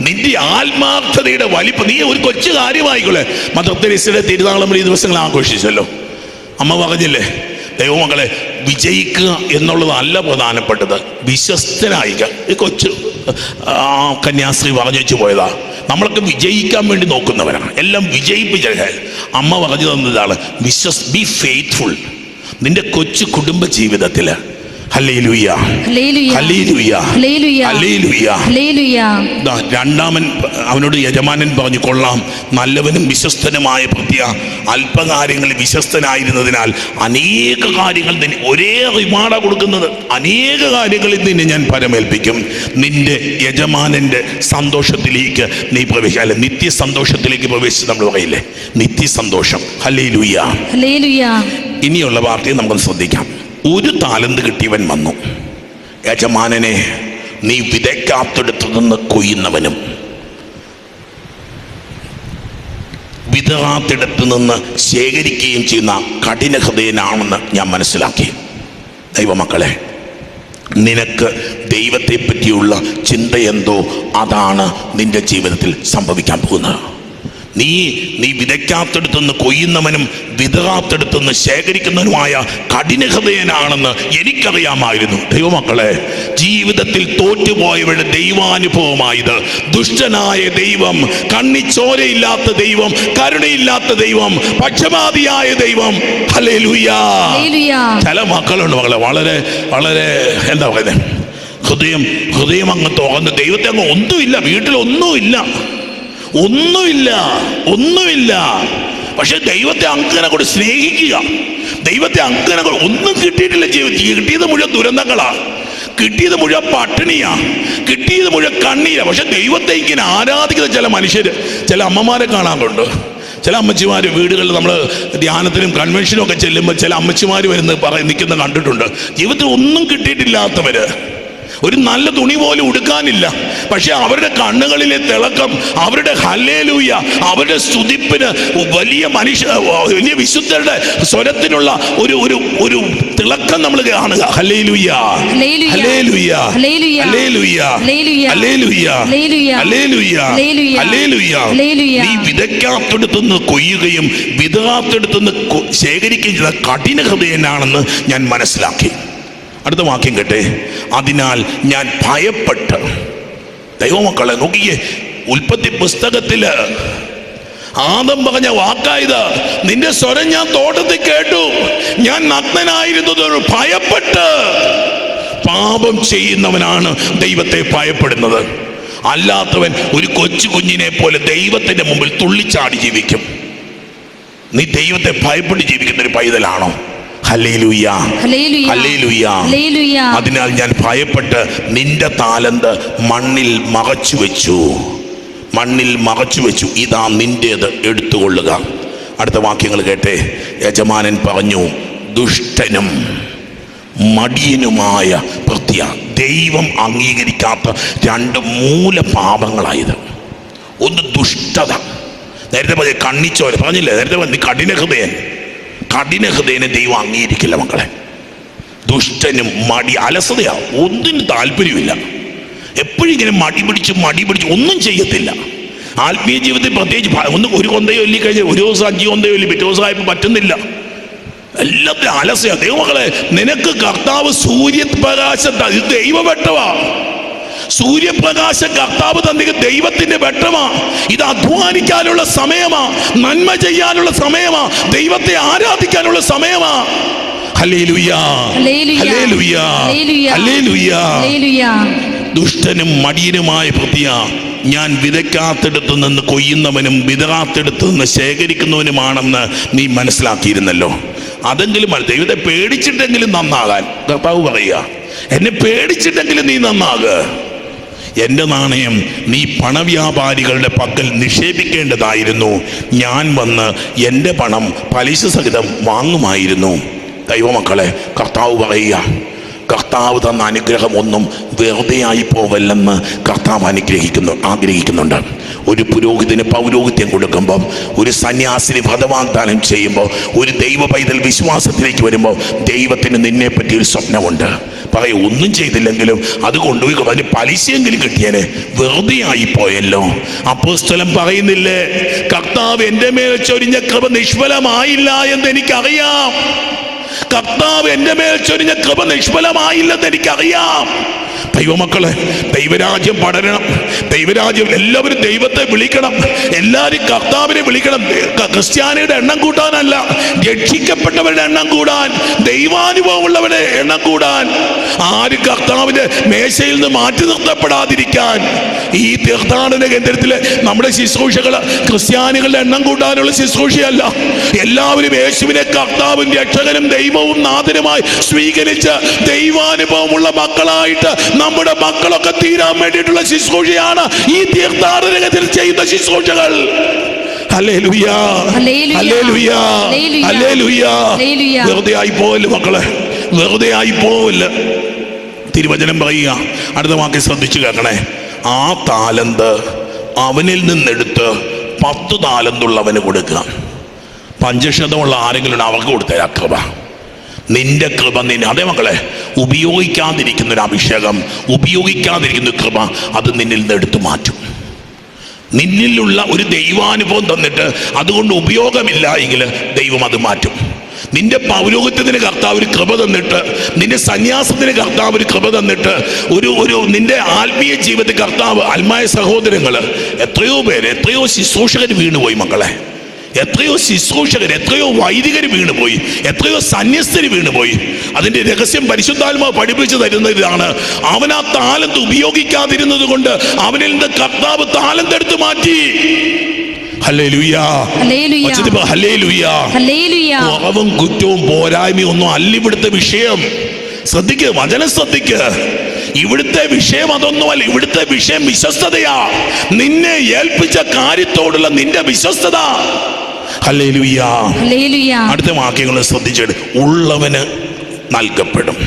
B: നിന്റെ ആത്മാർത്ഥതയുടെ വലിപ്പം. നീ ഒരു കൊച്ചു കാര്യമായിക്കൊള്ളേ. മദർ തെരേസയുടെ തിരുനാളം ഈ ദിവസങ്ങൾ ആഘോഷിച്ചല്ലോ. അമ്മ പറഞ്ഞില്ലേ, ദൈവമക്കളെ, വിജയിക്കുക എന്നുള്ളതല്ല പ്രധാനപ്പെട്ടത്, വിശ്വസ്തനായിക്കുക. ഈ കൊച്ചു കന്യാസ്ത്രീ പറഞ്ഞു വെച്ച് പോയതാ. നമ്മളൊക്കെ വിജയിക്കാൻ വേണ്ടി നോക്കുന്നവരാണ്, എല്ലാം വിജയിപ്പിച്ച. അമ്മ പറഞ്ഞു തന്നതാണ് ബി ഫെയ്ത്ത്ഫുൾ. നിന്റെ കൊച്ചു കുടുംബ ജീവിതത്തിൽ, ഹല്ലേലൂയ,
C: ഹല്ലേലൂയ,
B: ഹല്ലേലൂയ,
C: ഹല്ലേലൂയ,
B: ഹല്ലേലൂയ.
C: ഹല്ലേലൂയ.
B: രണ്ടാമൻ അവനോട് യജമാനൻ പറഞ്ഞു, കൊള്ളാം, നല്ലവനും വിശ്വസ്തനുമായ ഭൃത്യ, അല്പകാര്യങ്ങളിൽ വിശ്വസ്തനായിരുന്നതിനാൽ അനേക കാര്യങ്ങൾ നിന്നെ, ഒരേ റിവാർഡാ കൊടുക്കുന്നത്, അനേക കാര്യങ്ങളിൽ നിന്നെ ഞാൻ പരമേൽപ്പിക്കും. നിന്റെ യജമാനന്റെ സന്തോഷത്തിലേക്ക് നീ അല്ല നിത്യ സന്തോഷത്തിലേക്ക് പ്രവേശിച്ച് നമ്മൾ പറയില്ലേ, നിത്യസന്തോഷം. Hallelujah,
C: hallelujah.
B: ഇനിയുള്ള വാർത്തയെ നമുക്ക് ശ്രദ്ധിക്കാം. ഒരു താലന്ത് കിട്ടിയവൻ വന്നു. യജമാനനെ, നീ വിതയ്ക്കാത്തടുത്തു നിന്ന് കൊയ്യുന്നവനും വിതറാത്തിടത്ത് നിന്ന് ശേഖരിക്കുകയും ചെയ്യുന്ന കഠിന ഹൃദയനാണെന്ന് ഞാൻ മനസ്സിലാക്കി. ദൈവമക്കളെ, നിനക്ക് ദൈവത്തെ പറ്റിയുള്ള ചിന്തയെന്തോ അതാണ് നിന്റെ ജീവിതത്തിൽ സംഭവിക്കാൻ പോകുന്നത്. നീ വിതയ്ക്കാത്തടുത്തുനിന്ന് കൊയ്യുന്നവനും വിതറാത്തടുത്തുനിന്ന് ശേഖരിക്കുന്നവനുമായ കഠിനഹൃദയനാണെന്ന് എനിക്കറിയാമായിരുന്നു. ദൈവമക്കളെ, ജീവിതത്തിൽ തോറ്റുപോയവരുടെ ദൈവാനുഭവമായത്. ദുഷ്ടനായ ദൈവം, കണ്ണിച്ചോരയില്ലാത്ത ദൈവം, കരുണയില്ലാത്ത ദൈവം, പക്ഷപാതിയായ ദൈവം. ഹല്ലേലൂയ. ചില മക്കളുണ്ട് മക്കളെ, വളരെ വളരെ എന്താ പറയുന്നത്, ഹൃദയം അങ്ങ് തുറന്ന് ദൈവത്തെ അങ്ങ് ഒന്നുമില്ല, വീട്ടിലൊന്നുമില്ല, ഒന്നുമില്ല. പക്ഷെ ദൈവത്തെ അങ്ങനെ കൂടെ സ്നേഹിക്കുക, ദൈവത്തെ അങ്ങനെ കൂടെ. ഒന്നും കിട്ടിയിട്ടില്ല ജീവിതത്തിൽ. കിട്ടിയത് മുഴുവൻ ദുരന്തങ്ങളാ, കിട്ടിയത് മുഴുവൻ പട്ടിണിയാ, കിട്ടിയത് മുഴുവൻ കണ്ണീരാ. പക്ഷെ ദൈവത്തെ ഇങ്ങനെ ആരാധിക്കുന്ന ചില മനുഷ്യർ, ചില അമ്മമാരെ കാണാറുണ്ട്. ചില അമ്മച്ചിമാർ വീടുകളിൽ നമ്മൾ ധ്യാനത്തിനും കൺവെൻഷനും ഒക്കെ ചെല്ലുമ്പോൾ ചില അമ്മച്ചിമാർ നിൽക്കുന്ന കണ്ടിട്ടുണ്ട്. ജീവിതത്തിൽ ഒന്നും കിട്ടിയിട്ടില്ലാത്തവര്, ഒരു നല്ല തുണി പോലും ഉടുക്കാനില്ല. പക്ഷെ അവരുടെ കണ്ണുകളിലെ തിളക്കം, അവരുടെ ഹല്ലേലൂയ, അവരുടെ സ്തുതിപ്പിന് വലിയ വിശുദ്ധരുടെ സ്വരത്തിനുള്ള ഒരു തിളക്കം നമ്മൾ കാണുക. ഹല്ലേലൂയ, ഹല്ലേലൂയ, ഹല്ലേലൂയ, ഹല്ലേലൂയ, ഹല്ലേലൂയ, ഹല്ലേലൂയ. നീ വിതയ്ക്കാത്തടുത്തുനിന്ന് കൊയ്യുകയും വിതറാത്തടുത്തുനിന്ന് ശേഖരിക്കുകയും ചെയ്ത കഠിന ഹൃദയനാണെന്ന് ഞാൻ മനസ്സിലാക്കി. അടുത്ത വാക്യം കേട്ടെ. അതിനാൽ ഞാൻ ഭയപ്പെട്ട്. ദൈവമക്കളെ നോക്കിയേ, ഉൽപ്പത്തി പുസ്തകത്തില് ആദം പറഞ്ഞ വാക്കായത്, നിന്റെ സ്വരം ഞാൻ തോട്ടത്തിൽ കേട്ടു, ഞാൻ നഗ്നനായിരുന്നത് ഭയപ്പെട്ട്. പാപം ചെയ്യുന്നവനാണ് ദൈവത്തെ ഭയപ്പെടുന്നത്. അല്ലാത്തവൻ ഒരു കൊച്ചു കുഞ്ഞിനെ പോലെ ദൈവത്തിന്റെ മുമ്പിൽ തുള്ളിച്ചാടി ജീവിക്കും. നീ ദൈവത്തെ ഭയപ്പെട്ട് ജീവിക്കുന്ന ഒരു പൈതലാണോ? ഹല്ലേലൂയ, ഹല്ലേലൂയ, ഹല്ലേലൂയ. അതിനാൽ ഞാൻ ഭയപ്പെട്ട് നിന്റെ താലന്ത് മണ്ണിൽ മറച്ചു വെച്ചു, ഇതാ നിന്റേത്, എടുത്തുകൊള്ളുക. അടുത്ത വാക്യങ്ങൾ കേട്ടെ. യജമാനൻ പറഞ്ഞു, ദുഷ്ടനും മടിയനുമായ ഭൃത്യ. ദൈവം അംഗീകരിക്കാത്ത രണ്ട് മൂല പാപങ്ങളായത്. ഒന്ന് ദുഷ്ടത. നേരത്തെ പറഞ്ഞ കണ്ണിച്ചോര പറഞ്ഞില്ലേ, നേരത്തെ പറഞ്ഞ കഠിനഹൃദയനെ ദൈവം അംഗീകരിക്കില്ല മക്കളെ. ദുഷ്ടനും അലസതയാ, ഒന്നിനും താല്പര്യമില്ല, എപ്പോഴും ഇങ്ങനെ മടി പിടിച്ച് ഒന്നും ചെയ്യത്തില്ല. ആത്മീയ ജീവിതത്തിൽ പ്രത്യേകിച്ച് ഒരു കൊന്തയോ ഇല്ലി കഴിഞ്ഞാൽ ഒരു ദിവസം 5 കൊന്തയോ ഇല്ലി, പിറ്റേ ദിവസമായപ്പോൾ പറ്റുന്നില്ല. എല്ലാത്തിനും അലസയാ. ദൈവമക്കളെ, നിനക്ക് കർത്താവ് സൂര്യപ്രകാശം, ഇത് ദൈവവെട്ടവാ. സൂര്യപ്രകാശം കർത്താവ് തന്നെ ദൈവത്തിന്റെ വെട്ടമാ. ഇത് അധ്വാനിക്കാനുള്ള സമയമാ, നന്മ ചെയ്യാനുള്ള സമയമാ, ദൈവത്തെ ആരാധിക്കാനുള്ള സമയമാ. ഹല്ലേലൂയ, ഹല്ലേലൂയ, ഹല്ലേലൂയ. ദുഷ്ടനും മടിയനുമായ ഭൃത്യ, ഞാൻ വിതയ്ക്കാത്തിടത്തു നിന്ന് കൊയ്യുന്നവനും വിതറാത്തിടത്തു നിന്ന് ശേഖരിക്കുന്നവനുമാണെന്ന് നീ മനസ്സിലാക്കിയിരുന്നല്ലോ. അതെങ്കിലും ദൈവത്തെ പേടിച്ചിട്ടെങ്കിലും നന്നാകാൻ കർത്താവ് പറയുക, എന്നെ പേടിച്ചിട്ടെങ്കിലും നീ നന്നാകുക. എൻ്റെ നാണയം നീ പണവ്യാപാരികളുടെ പക്കൽ നിക്ഷേപിക്കേണ്ടതായിരുന്നു. ഞാൻ വന്ന് എൻ്റെ പണം പലിശ സഹിതം വാങ്ങുമായിരുന്നു. ദൈവമക്കളെ, കർത്താവ് പറയുക, കർത്താവ് തന്ന അനുഗ്രഹം ഒന്നും വെറുതെ ആയി പോവല്ലെന്ന് കർത്താവ് ആഗ്രഹിക്കുന്നുണ്ട്. ഒരു പുരോഹിതന് പൗരോഹിത്യം കൊടുക്കുമ്പോൾ, ഒരു സന്യാസിന് വ്രതവാഗ്ദാനം ചെയ്യുമ്പോൾ, ഒരു ദൈവ പൈതൽ വിശ്വാസത്തിലേക്ക് വരുമ്പോൾ ദൈവത്തിന് നിന്നെ പറ്റി ഒരു സ്വപ്നമുണ്ട്. പറയും, ഒന്നും ചെയ്തില്ലെങ്കിലും അത് കൊണ്ടുപോയി അതിന് പലിശയെങ്കിലും കിട്ടിയേനെ, വെറുതെ ആയിപ്പോയല്ലോ. അപ്പോസ്തലൻ പറയുന്നില്ലേ, കർത്താവ് എൻ്റെ മേൽ ചൊരിഞ്ഞ കൃപ നിഷ്ഫലമായില്ല എന്ന് എനിക്കറിയാം. കർത്താവ് എൻ്റെ മേൽ ചൊരിഞ്ഞ കൃപ നിഷ്ഫലമായില്ലെന്ന് എനിക്കറിയാം. ദൈവമക്കളെ, ദൈവരാജ്യം പടരണം. ദൈവരാജ്യം എല്ലാവരും ദൈവത്തെ വിളിക്കണം. എല്ലാവരും കർത്താവിനെ വിളിക്കണം. ക്രിസ്ത്യാനിയുടെ എണ്ണം കൂട്ടാനല്ല, രക്ഷിക്കപ്പെട്ടവരുടെ എണ്ണം കൂടാൻ, ദൈവാനുഭവമുള്ളവരുടെ എണ്ണം കൂടാൻ, ആരും കർത്താവിന്റെ മേശയിൽ നിന്ന് മാറ്റി നിർത്തപ്പെടാതിരിക്കാൻ. ഈ തീർത്ഥാടന കേന്ദ്രത്തിലെ നമ്മുടെ ശുശ്രൂഷകൾ ക്രിസ്ത്യാനികളുടെ എണ്ണം കൂട്ടാനുള്ള ശുശ്രൂഷയല്ല. എല്ലാവരും യേശുവിനെ കർത്താവും രക്ഷകനും ദൈവവും നാഥനുമായി സ്വീകരിച്ച് ദൈവാനുഭവമുള്ള മക്കളായിട്ട് നമ്മുടെ മക്കളൊക്കെ തീരാൻ വേണ്ടിയിട്ടുള്ള ശുശ്രൂഷയാണ് ഈ തീർത്ഥാടന കേന്ദ്രത്തിൽ ചെയ്യുന്ന ശുശ്രൂഷകൾ. ഹല്ലേലൂയ, ഹല്ലേലൂയ, ഹല്ലേലൂയ. വെറുതെ ആയി പോവല്ല മക്കളെ, വെറുതെ ആയി പോവല്ല. തിരുവചനം പറയുക, അടുത്ത വാക്യം ശ്രദ്ധിച്ചു കേൾക്കണേ. ആ താലന്ത് അവനിൽ നിന്നെടുത്ത് 10 താലന്തുള്ളവന് കൊടുക്കുക. 5% ആരെങ്കിലും അവർക്ക് കൊടുത്തരാ കൃപ. നിന്റെ കൃപ അതേ മക്കളെ, ഉപയോഗിക്കാതിരിക്കുന്ന ഒരു അഭിഷേകം, ഉപയോഗിക്കാതിരിക്കുന്ന കൃപ, അത് നിന്നിൽ നിന്ന് എടുത്തു മാറ്റും. നിന്നിലുള്ള ഒരു ദൈവാനുഭവം തന്നിട്ട് അതുകൊണ്ട് ഉപയോഗമില്ല എങ്കിൽ ദൈവം അത് മാറ്റും. നിന്റെ പൗരോഹിത്യത്തിന് കർത്താവ് ഒരു കൃപ തന്നിട്ട്, നിന്റെ സന്യാസത്തിന് കർത്താവ് ഒരു കൃപ തന്നിട്ട്, ഒരു നിന്റെ ആത്മീയ ജീവിതത്തിൽ കർത്താവ്, ആത്മായ സഹോദരങ്ങൾ, എത്രയോ പേര്, എത്രയോ ശുശ്രൂഷകർ വീണുപോയി മക്കളെ. എത്രയോ ശുശ്രൂഷകർ, എത്രയോ വൈദികർ വീണുപോയി, എത്രയോ സന്യസ്തര് വീണുപോയി. അതിന്റെ രഹസ്യം പരിശുദ്ധാത്മാവ് പഠിപ്പിച്ചു തരുന്ന ഇതാണ്. അവൻ ആ താലന്ത് ഉപയോഗിക്കാതിരുന്നത് കൊണ്ട് അവനിൽ നിന്ന് കർത്താവ് താലന്ത് എടുത്തു മാറ്റി. Hallelujah, hallelujah. കുറവും കുറ്റവും പോരായ്മയും ഒന്നും അല്ല ഇവിടുത്തെ വിഷയം. ശ്രദ്ധിക്കുക, വചനം ശ്രദ്ധിക്കുക. ഇവിടുത്തെ വിഷയം അതൊന്നുമല്ല. ഇവിടുത്തെ വിഷയം വിശ്വസ്തതയാ. നിന്നെ ഏൽപ്പിച്ച കാര്യത്തോടുള്ള നിന്റെ വിശ്വസ്തത. ഹല്ലേലൂയ. അടുത്ത വാക്യങ്ങൾ ശ്രദ്ധിച്ചിട്ട്, ഉള്ളവന് നൽകപ്പെടും,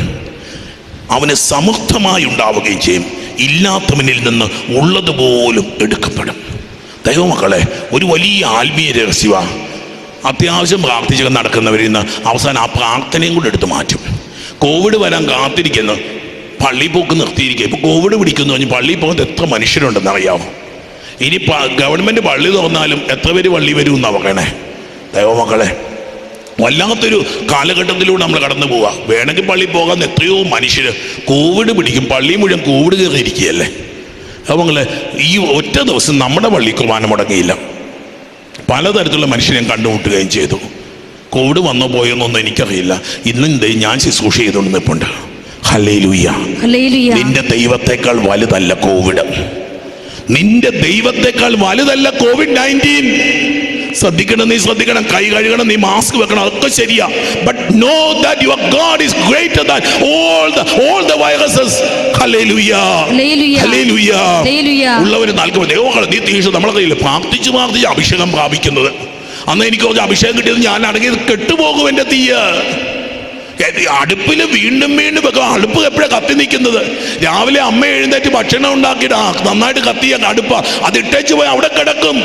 B: അവന് സമൃദ്ധമായി ഉണ്ടാവുകയും ചെയ്യും, ഇല്ലാത്തവനിൽ നിന്ന് ഉള്ളതുപോലും എടുക്കപ്പെടും. ദൈവമക്കളെ, ഒരു വലിയ ആത്മീയ രഹസ്യമാണ്. അത്യാവശ്യം പ്രാർത്ഥിച്ച് നടക്കുന്നവരിൽ നിന്ന് അവസാനം ആ പ്രാർത്ഥനയും കൂടെ എടുത്ത് മാറ്റും. കോവിഡ് വരാൻ കാത്തിരിക്കുന്നു, പള്ളി പോക്ക് നിർത്തിയിരിക്കുക. ഇപ്പോൾ കോവിഡ് പിടിക്കുന്നു പറഞ്ഞ് പള്ളിയിൽ പോകുന്നത് എത്ര മനുഷ്യരുണ്ടെന്ന് അറിയാമോ? ഇനി ഗവൺമെൻറ് പള്ളി തുറന്നാലും എത്ര പേര് പള്ളി വരും എന്നാണ് പറയണേ. ദൈവമക്കളെ, വല്ലാത്തൊരു കാലഘട്ടത്തിലൂടെ നമ്മൾ കടന്നു പോവുക. വേണമെങ്കിൽ പള്ളി പോകാൻ എത്രയോ മനുഷ്യർ കോവിഡ് പിടിക്കും, പള്ളി മുഴുവൻ കോവിഡ് കയറിയിരിക്കുകയല്ലേ. അപ്പോൾ ഈ ഒറ്റ ദിവസം നമ്മുടെ പള്ളി കുർബാന മുടങ്ങിയില്ല. പലതരത്തിലുള്ള മനുഷ്യരെ കണ്ടുമുട്ടുകയും ചെയ്തു. കോവിഡ് വന്നോ പോയെന്നൊന്നും എനിക്കറിയില്ല. ഇന്നും ഞാൻ ശുശ്രൂഷ ചെയ്തുകൊണ്ട് നിൽപ്പുണ്ട്. ഹല്ലേലൂയ. നിന്റെ ദൈവത്തെക്കാൾ വലുതല്ല കോവിഡ്. നിന്റെ ദൈവത്തെക്കാൾ വലുതല്ല COVID-19. ശ്രദ്ധിക്കണം, നീ ശ്രദ്ധിക്കണം. കൈ കഴുകണം, നീ മാസ്ക് വെക്കണം, അതൊക്കെ ശരിയാ. But know that your God is greater than all the viruses. Hallelujah, hallelujah. ഉള്ളവര് നൽകും. ദൈവമക്കളെ, നീ തീർച്ച നമ്മളെ കയ്യിൽ പ്രാർത്ഥിച്ച് അഭിഷേകം പ്രാപിക്കുന്നത്. അന്ന് എനിക്ക് കുറച്ച് അഭിഷേകം കിട്ടിയത് ഞാൻ അടങ്ങി കെട്ടുപോകും. എൻ്റെ തീയ അടുപ്പിൽ വീണ്ടും വീണ്ടും വെക്കും. അടുപ്പ് എപ്പോഴാണ് കത്തി നിൽക്കുന്നത്? രാവിലെ അമ്മ എഴുന്നേറ്റ് ഭക്ഷണം ഉണ്ടാക്കിയിട്ട് നന്നായിട്ട് കത്തിയ അടുപ്പ അത് ഇട്ടേച്ച് പോയി അവിടെ കിടക്കും.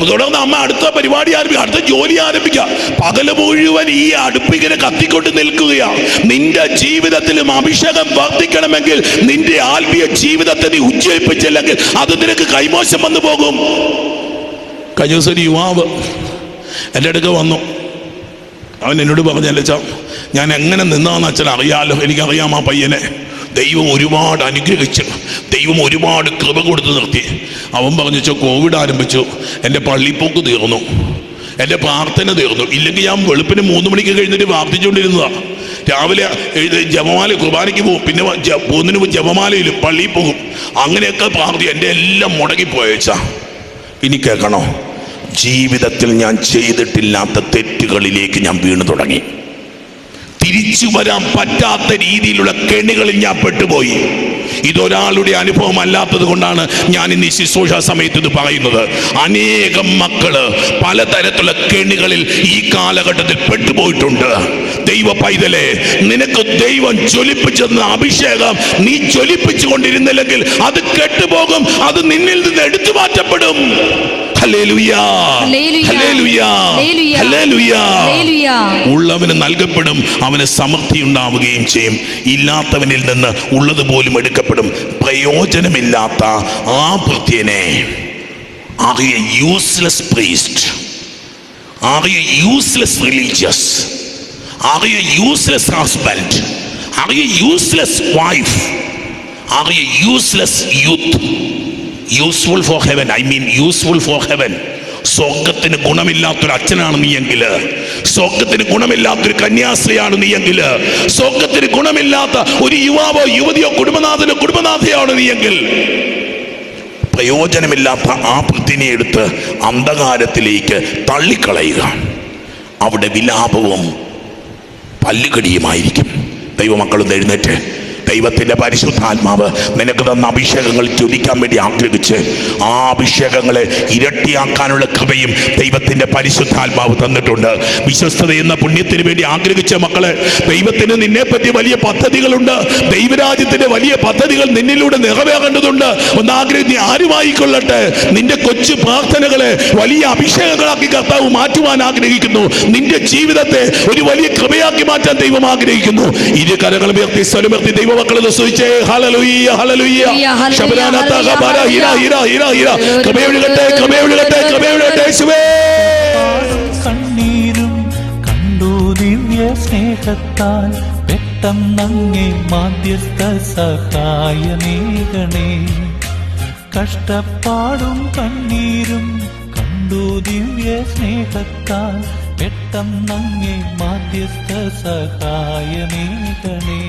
B: തുടർന്ന് അമ്മ അടുത്ത പരിപാടി ആരംഭിക്കുക, അടുത്ത ജോലി ആരംഭിക്കുക. പകല് മുഴുവൻ ഈ അടുപ്പ് ഇങ്ങനെ കത്തിക്കൊണ്ട് നിൽക്കുകയാണ്. നിന്റെ ജീവിതത്തിലും അഭിഷേകം വർദ്ധിക്കണമെങ്കിൽ നിന്റെ ആത്മീയ ജീവിതത്തെ നീ ഉജ്ജ്വലിപ്പിച്ചില്ലെങ്കിൽ അത് നിനക്ക് കൈമോശം വന്നു പോകും. കഴിഞ്ഞ ദിവസം ഒരു യുവാവ് എൻ്റെ അടുക്ക വന്നു. അവൻ എന്നോട് പറഞ്ഞല്ലേ, ഞാൻ എങ്ങനെ നിന്നാന്ന് അച്ഛൻ അറിയാലോ, എനിക്കറിയാം ആ പയ്യനെ. ദൈവം ഒരുപാട് അനുഗ്രഹിച്ചു, ദൈവം ഒരുപാട് കൃപ കൊടുത്ത് നിർത്തി. അവൻ പറഞ്ഞു, കോവിഡ് ആരംഭിച്ചു, എൻ്റെ പള്ളിപ്പോക്ക് തീർന്നു, എൻ്റെ പ്രാർത്ഥന തീർന്നു. ഇല്ലെങ്കിൽ ഞാൻ വെളുപ്പിന് 3 മണിക്ക് കഴിഞ്ഞിട്ട് പ്രാർത്ഥിച്ചുകൊണ്ടിരുന്നതാണ്. രാവിലെ ജപമാല കുർബാനയ്ക്ക് പോകും, പിന്നെ പോകുന്നതിന് ജപമാലയിലും പള്ളിയിൽ പോകും. അങ്ങനെയൊക്കെ പ്രാർത്ഥിക്കും. എൻ്റെ എല്ലാം മുടങ്ങിപ്പോയേച്ചാ. ഇനി കേൾക്കണോ? ജീവിതത്തിൽ ഞാൻ ചെയ്തിട്ടില്ലാത്ത തെറ്റുകളിലേക്ക് ഞാൻ വീണു തുടങ്ങി. തിരിച്ചു വരാൻ പറ്റാത്ത രീതിയിലുള്ള കെണികളിൽ ഞാൻ പെട്ടുപോയി. ഇതൊരാളുടെ അനുഭവം അല്ലാത്തത് കൊണ്ടാണ് ഞാൻ ഇന്ന് ഈ ശുശ്രൂഷ സമയത്ത് ഇത് പറയുന്നത്. അനേകം മക്കള് പലതരത്തിലുള്ള കെണികളിൽ ഈ കാലഘട്ടത്തിൽ പെട്ടുപോയിട്ടുണ്ട്. ദൈവ പൈതലേ, നിനക്ക് ദൈവം ജ്വലിപ്പിച്ചെന്ന അഭിഷേകം നീ ജ്വലിപ്പിച്ചു കൊണ്ടിരുന്നില്ലെങ്കിൽ അത് കെട്ടുപോകും, അത് നിന്നിൽ നിന്ന് എടുത്തു മാറ്റപ്പെടും. ഹല്ലേലൂയ, ഹല്ലേലൂയ, ഹല്ലേലൂയ. ഉള്ളവന് നൽകപ്പെടും, അവന് സമൃദ്ധി ഉണ്ടാവുകയും ചെയ്യും. ഇല്ലാത്തവനിൽ നിന്ന് ഉള്ളത് പോലും എടുക്കപ്പെടും. പ്രയോജനമില്ലാത്ത ആ ഭൃത്യനെ, are you a useless priest? Are you a useless religious? Are you a useless husband? Are you a useless wife? Are a useless youth. Useful for heaven, I mean useful for heaven. സ്വർഗത്തിന് ഗുണമില്ലാത്തൊരു അച്ഛനാണ് നീയെങ്കിൽ, സ്വർഗത്തിന് ഗുണമില്ലാത്തൊരു കന്യാസ്ത്രീയാണ് നീയെങ്കിൽ, സ്വർഗത്തിന് ഗുണമില്ലാത്ത ഒരു യുവാവോ യുവതിയോ കുടുംബനാഥനോ കുടുംബനാഥയാണ് നീയെങ്കിൽ, പ്രയോജനമില്ലാത്ത ആ പൃഥ്വിനെ എടുത്ത് അന്ധകാരത്തിലേക്ക് തള്ളിക്കളയുക. അവിടെ വിലാപവും പല്ലുകടിയുമായിരിക്കും. ദൈവമക്കളൊന്ന് എഴുന്നേറ്റ് ദൈവത്തിന്റെ പരിശുദ്ധാത്മാവ് നിനക്ക് തന്ന അഭിഷേകങ്ങൾ ജ്വലിക്കാൻ വേണ്ടി ആഗ്രഹിച്ച് ആ അഭിഷേകങ്ങളെ ഇരട്ടിയാക്കാനുള്ള കൃപയും ദൈവത്തിന്റെ പരിശുദ്ധാത്മാവ് തന്നിട്ടുണ്ട്. വിശ്വസ്തത എന്ന പുണ്യത്തിന് വേണ്ടി ആഗ്രഹിച്ച മക്കളെ, ദൈവത്തിന് നിന്നെപ്പറ്റി വലിയ പദ്ധതികളുണ്ട്. ദൈവരാജ്യത്തിന്റെ വലിയ പദ്ധതികൾ നിന്നിലൂടെ നിറവേറേണ്ടതുണ്ട്. നീ ആരുമായിക്കൊള്ളട്ടെ, നിന്റെ കൊച്ചു പ്രാർത്ഥനകളെ വലിയ അഭിഷേകങ്ങളാക്കി കർത്താവ് മാറ്റുവാൻ ആഗ്രഹിക്കുന്നു. നിന്റെ ജീവിതത്തെ ഒരു വലിയ കൃപയാക്കി മാറ്റാൻ ദൈവം ആഗ്രഹിക്കുന്നു. ഇരു കരങ്ങൾ ഉയർത്തി സ്വരമുയർത്തി ദൈവമക്കളെ സ്തുതിച്ചേ. Hallelujah hallelujah. ശബരാനത ഗബര ഹിര ഹിര ഹിര ഹിര. കൃപയൊഴുകട്ടെ കൃപയൊഴുകട്ടെ കൃപയൊഴുകട്ടെ യേശുവേ.
A: കണ്ണീരും കണ്ടു ദിവ്യ സ്നേഹത്താൽ പെട്ടെന്നങ്ങേ മാധ്യസ്ഥ സഹായമേകണേ. കഷ്ടപ്പാടും കണ്ണീരും കണ്ടു ദിവ്യ സ്നേഹത്താൽ പെട്ടെന്നങ്ങേ മാധ്യസ്ഥ സഹായമേകണേ.